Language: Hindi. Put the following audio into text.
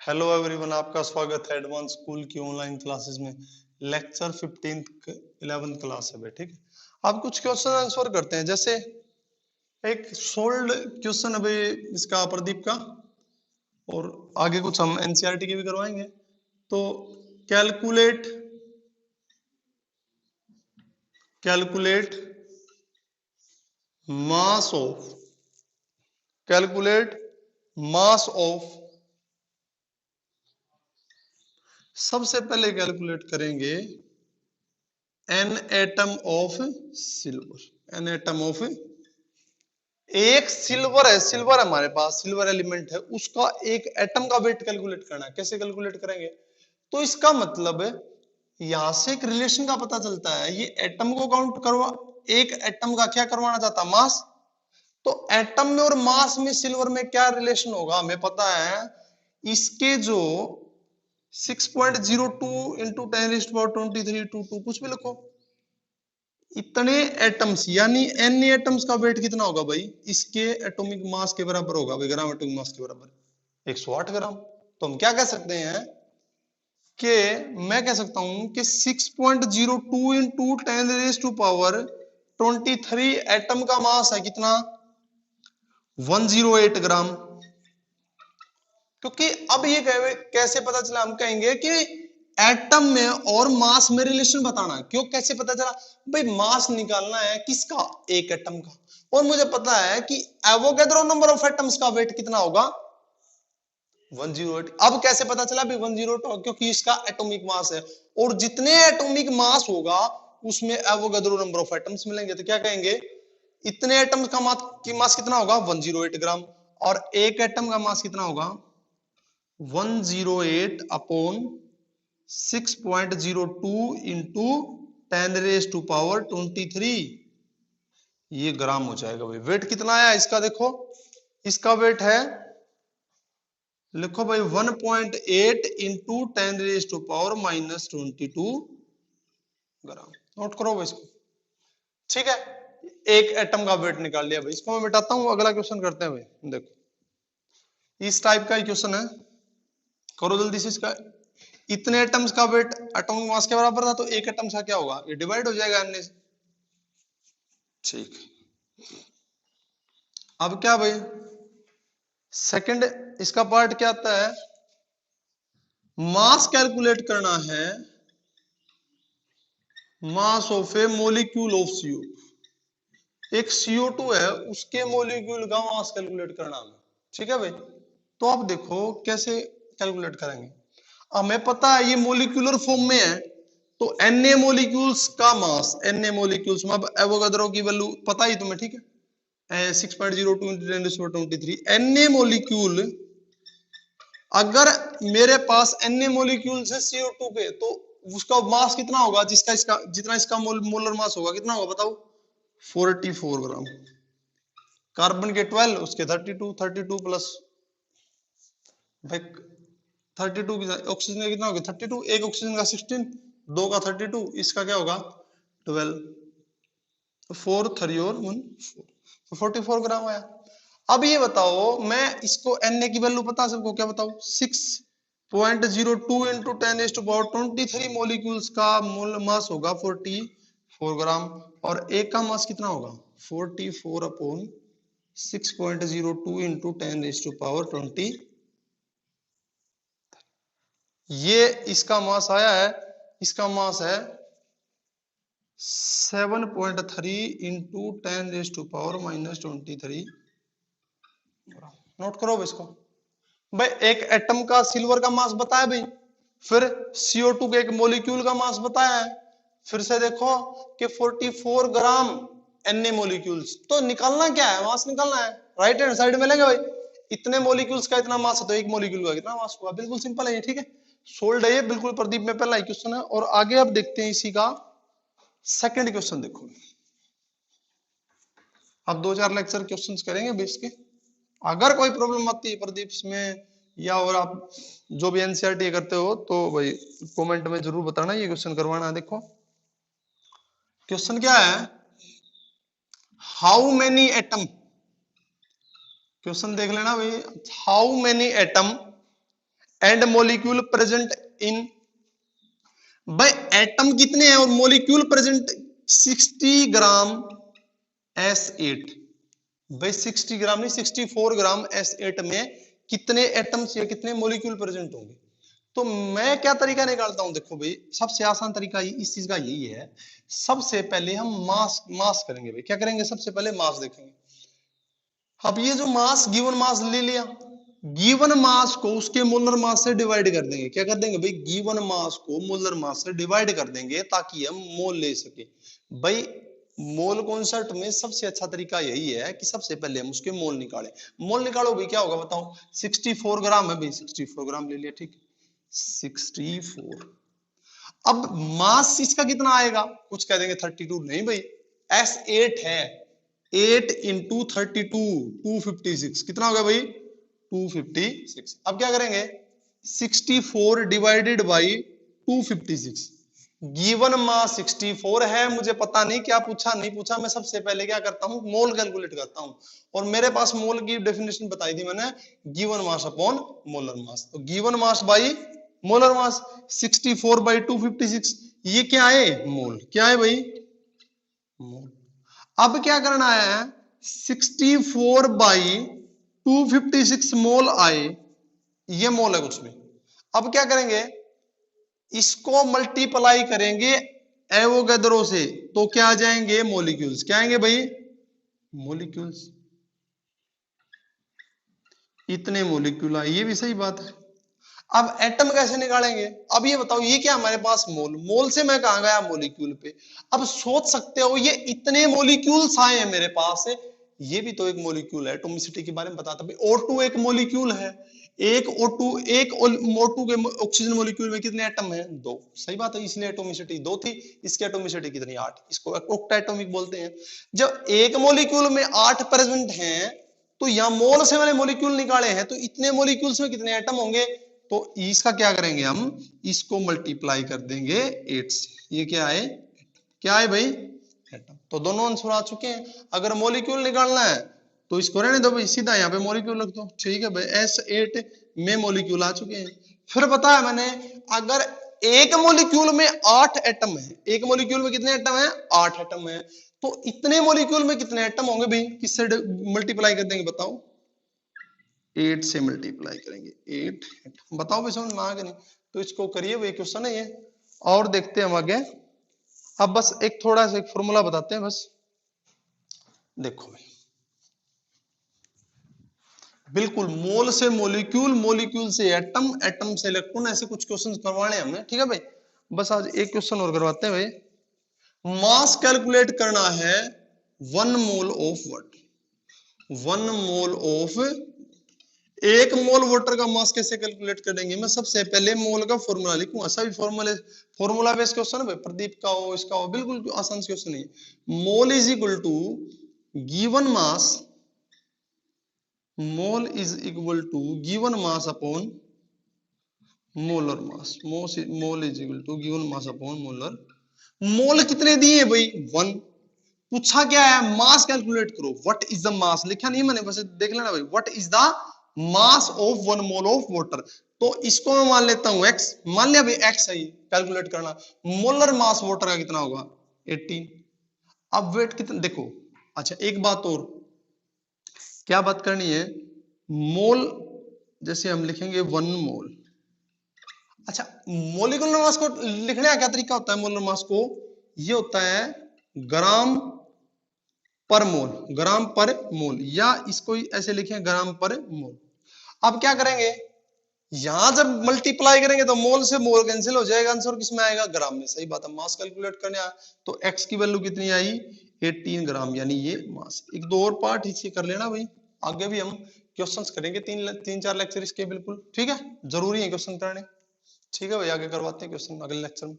हेलो एवरीवन, आपका स्वागत है एडवांस स्कूल की ऑनलाइन क्लासेस में। लेक्चर 15th 11th क्लास है भाई, ठीक है। अब कुछ क्वेश्चन आंसर करते हैं। जैसे एक सोल्ड क्वेश्चन है भाई इसका प्रदीप का, और आगे कुछ हम एनसीईआरटी के भी करवाएंगे। तो calculate mass of calculate mass of सबसे पहले कैलकुलेट करेंगे an atom of silver. An atom of, एक सिल्वर है, सिल्वर हमारे पास सिल्वर एलिमेंट है, उसका एक एटम का वेट कैलकुलेट करना है। कैसे कैलकुलेट करेंगे? तो इसका मतलब यहां से एक रिलेशन का पता चलता है। ये एटम को काउंट करवा, एक एटम का क्या करवाना चाहता, मास। तो एटम में और मास में सिल्वर में क्या रिलेशन होगा हमें पता है। इसके जो 6.02 इंटू 10⁻23 कुछ भी लिखो, इतने एटम्स यानी एन एटम्स का वेट कितना होगा भाई, इसके एटॉमिक मास के बराबर होगा भाई, ग्राम एटॉमिक मास के बराबर 108 ग्राम। तो हम क्या कह सकते हैं कि मैं कह सकता हूं कि 6.02 इंटू 10⁻23 एटम का मास है कितना, 108 ग्राम। क्योंकि अब ये कैसे पता चला, हम कहेंगे कि एटम में और मास में रिलेशन बताना। क्यों, कैसे पता चला भाई, मास निकालना है किसका, एक एटम का, और मुझे पता है कि एवोगैड्रो नंबर ऑफ एटम्स का वेट कितना होगा, 108। अब कैसे पता चला भाई 108? क्योंकि इसका एटॉमिक मास है, और जितने एटॉमिक मास होगा उसमें एवोगैड्रो नंबर ऑफ एटम्स मिलेंगे। तो क्या कहेंगे, इतने एटम का मास कितना होगा, 108 ग्राम, और एक एटम का मास कितना होगा, 108 अपॉन 6.02 इंटू 10⁻23, ये ग्राम हो जाएगा भाई। वेट कितना आया इसका, देखो इसका वेट है, लिखो भाई 1.8 इंटू 10⁻⁻22 ग्राम। नोट करो भाई इसको, ठीक है। एक एटम का वेट निकाल लिया भाई। इसको मैं मिटाता हूं, अगला क्वेश्चन करते हैं भाई। देखो इस टाइप का क्वेश्चन है, करो जल्दी से इसका। इतने एटम्स का वेट एटॉमिक मास के बराबर था, तो एक एटम का क्या होगा, ये डिवाइड हो जाएगा अन्य से, ठीक। अब क्या भाई, सेकंड इसका पार्ट क्या आता है, मास कैलकुलेट करना है, mass of A molecule of CO2। एक CO2 है, उसके मोलिक्यूल का मास कैलकुलेट करना है, ठीक है भाई। तो आप देखो कैसे कैलकुलेट करेंगे। हमें पता है ये मोलिकुलर फॉर्म में है, तो Na मोलिक्यूल्स का मास, Na मोलिक्यूल्स में, अब एवोगाड्रो की वैल्यू पता ही तुम्हें, ठीक है, 6.02 into 10⁻23 Na मोलिक्यूल। अगर मेरे पास Na मोलिक्यूल्स है CO2 के, तो उसका मास कितना होगा, जिसका इसका जितना इसका मोलर मास होगा, कितना होगा बताओ, 44 ग्राम। कार्बन के 12, उसके 32 प्लस भाई 32 की, ऑक्सीजन का कितना होगा 32, एक ऑक्सीजन का 16, दो का 32, इसका क्या होगा 12, तो 4 3 और 1 4, 44 ग्राम आया। अब ये बताओ, मैं इसको Na की वैल्यू पता सबको, क्या बताओ, 6.02 इंटू 10⁻23 मोलिक्यूल्स का मोल मास होगा 44 ग्राम, और एक का मास कितना होगा 44 अपॉन 6.02 इंटू 10⁻20। ये इसका मास आया है, इसका मास है 7.3 इंटू 10⁻⁻23। नोट करो इसको भाई। एक एटम का सिल्वर का मास बताया भाई, फिर CO2 के एक मोलिक्यूल का मास बताया है, फिर से देखो कि 44 ग्राम Na मोलिक्यूल्स। तो निकालना क्या है, मास निकालना है, राइट हैंड साइड में लेंगे भाई। इतने मोलिक्यूल्स का इतना मास है, तो एक मोलिक्यूल का कितना मास होगा, बिल्कुल सिंपल है ये, ठीक है। सोल्ड है ये बिल्कुल, प्रदीप में पहला ही क्वेश्चन है। और आगे अब देखते हैं इसी का सेकंड क्वेश्चन। देखो अब 2-4 लेक्चर क्वेश्चंस करेंगे बेस के। अगर कोई प्रॉब्लम आती है प्रदीप इसमें, या और आप जो भी एनसीईआरटी करते हो, तो भाई कमेंट में जरूर बताना, ये क्वेश्चन करवाना है। देखो क्वेश्चन क्या है, हाउ मेनी एटम, क्वेश्चन देख लेना भाई, how many atom and molecule present in, भाई एटम कितने हैं और मॉलिक्यूल प्रेजेंट 60 ग्राम S8, भाई 60 ग्राम नहीं 64 ग्राम S8 में कितने एटम्स या कितने मॉलिक्यूल प्रेजेंट होंगे। तो मैं क्या तरीका निकालता हूं, देखो भाई सबसे आसान तरीका इस चीज का यही है, सबसे पहले हम मास करेंगे भाई, क्या करेंगे सबसे पहले मास देखेंगे। अब ये जो मास गिवन मास ले लिया, गिवन मास को उसके मोलर मास से डिवाइड कर देंगे, क्या कर देंगे भाई गिवन मास को मोलर मास से डिवाइड कर देंगे ताकि हम मोल ले सके। भाई मोल कॉन्सेप्ट में सबसे अच्छा तरीका यही है कि सबसे पहले हम उसके मोल निकालें। मोल निकालो भाई क्या होगा बताओ, 64 ग्राम है भाई, 64 ग्राम ले लिया, ठीक 64। अब मास इसका कितना आएगा, कुछ कह देंगे 32, नहीं भाई S8 है, 8 इंटू 32 256, कितना हो गया भाई 256। अब क्या करेंगे 64 डिवाइडेड बाई 256, गिवन मास 64 है, मुझे पता नहीं क्या पूछा नहीं पूछा, मैं सबसे पहले क्या करता हूं मोल कैलकुलेट करता हूं, और मेरे पास मोल की डेफिनेशन बताई थी मैंने, given mass upon molar mass. तो given mass by molar mass 64 by 256, ये क्या है मोल, क्या है भाई मोल। अब क्या करना है 64 बाई 256 मोल आए, ये मोल है कुछ भी। अब क्या करेंगे इसको मल्टीप्लाई करेंगे एवोगैड्रो से, तो क्या आ जाएंगे मॉलिक्यूल्स, क्या आएंगे भाई मॉलिक्यूल्स, इतने मॉलिक्यूल आए, ये भी सही बात है। अब एटम कैसे निकालेंगे, अब ये बताओ ये क्या हमारे पास मोल, मोल से मैं कहां गया मॉलिक्यूल पे। अब सोच सकते हो ये इतने मॉलिक्यूल्स आए हैं मेरे पास, ये भी तो एक मॉलिक्यूल है, एटॉमिसिटी के बारे में बताता भाई O2 एक मॉलिक्यूल है, एक O2 के ऑक्सीजन मॉलिक्यूल में कितने एटम हैं, 2, सही बात है, इसलिए एटॉमिसिटी 2 थी, इसकी एटॉमिसिटी कितनी 8, इसको ऑक्टाएटॉमिक बोलते हैं। जब एक मॉलिक्यूल में 8 प्रेजेंट हैं तो यहां मोल से मैंने मॉलिक्यूल निकाले हैं, तो इतने मॉलिक्यूल्स में कितने एटम होंगे, तो इसका क्या करेंगे हम इसको मल्टीप्लाई कर देंगे 8 से, ये क्या है क्या है भाई एटम। तो दोनों आंसर आ चुके हैं। अगर मॉलिक्यूल निकालना है तो इसको रहने दो भाई, सीधा यहाँ पे मॉलिक्यूल रख दो, ठीक है भाई S8 में मॉलिक्यूल आ चुके हैं। फिर बताया मैंने अगर एक मॉलिक्यूल में 8 एटम है, एक मॉलिक्यूल में कितने एटम है 8 एटम है, तो इतने मॉलिक्यूल में कितने एटम होंगे भाई, किससे मल्टीप्लाई कर देंगे बताओ, 8 से मल्टीप्लाई करेंगे, 8 बताओ भाई समझ में आ गया नहीं, तो इसको करिए भाई क्वेश्चन है ये, और देखते हैं हम आगे। अब बस एक थोड़ा सा एक फॉर्मूला बताते हैं बस, देखो भाई बिल्कुल मोल से मॉलिक्यूल, मॉलिक्यूल से एटम, एटम से इलेक्ट्रॉन, ऐसे कुछ क्वेश्चंस करवाने हैं हमने, ठीक है भाई। बस आज एक क्वेश्चन और करवाते हैं भाई। मास कैलकुलेट करना है 1 mole of water, 1 mole of, एक मोल वाटर का मास कैसे कैलकुलेट करेंगे, मैं सबसे पहले मोल का फॉर्मूला लिखूंगा, सभी फॉर्मूला बेस्ड क्वेश्चन है भाई, प्रदीप का हो इसका हो, बिल्कुल आसान क्वेश्चन है। Mole is equal to given mass, mole is equal to given mass upon molar mass, mole is equal to given mass upon molar. Mole कितने दिए भाई 1, पूछा क्या है मास कैलकुलेट करो, व्हाट इज द मास, लिखा नहीं मैंने, बस देख लेना भाई, what is the mass of 1 mole of water. तो इसको मैं मान लेता हूं x, मान लिया भाई x है कैलकुलेट करना, मोलर मास वाटर का कितना होगा 18। अब वेट कितना देखो, अच्छा एक बात और, क्या बात करनी है, मोल जैसे हम लिखेंगे 1 मोल, अच्छा मोलिकुलर मास को लिखने का क्या तरीका होता है, मोलर मास को ये होता है ग्राम पर मोल, ग्राम पर मोल, या इसको ऐसे लिखें ग्राम पर मोल। अब क्या करेंगे यहां जब मल्टीप्लाई करेंगे तो मोल से मोल कैंसिल हो जाएगा, आंसर किस में आएगा ग्राम में, सही बात है। मास कैलकुलेट करने आया तो x की वैल्यू कितनी आई 18 ग्राम, यानी ये मास। एक दो और पार्ट इसे कर लेना भाई, आगे भी हम क्वेश्चंस करेंगे 3-4 लेक्चर इसके, बिल्कुल ठीक है, जरूरी है क्वेश्चन करने, ठीक है भाई आगे करवाते हैं क्वेश्चन अगले लेक्चर में।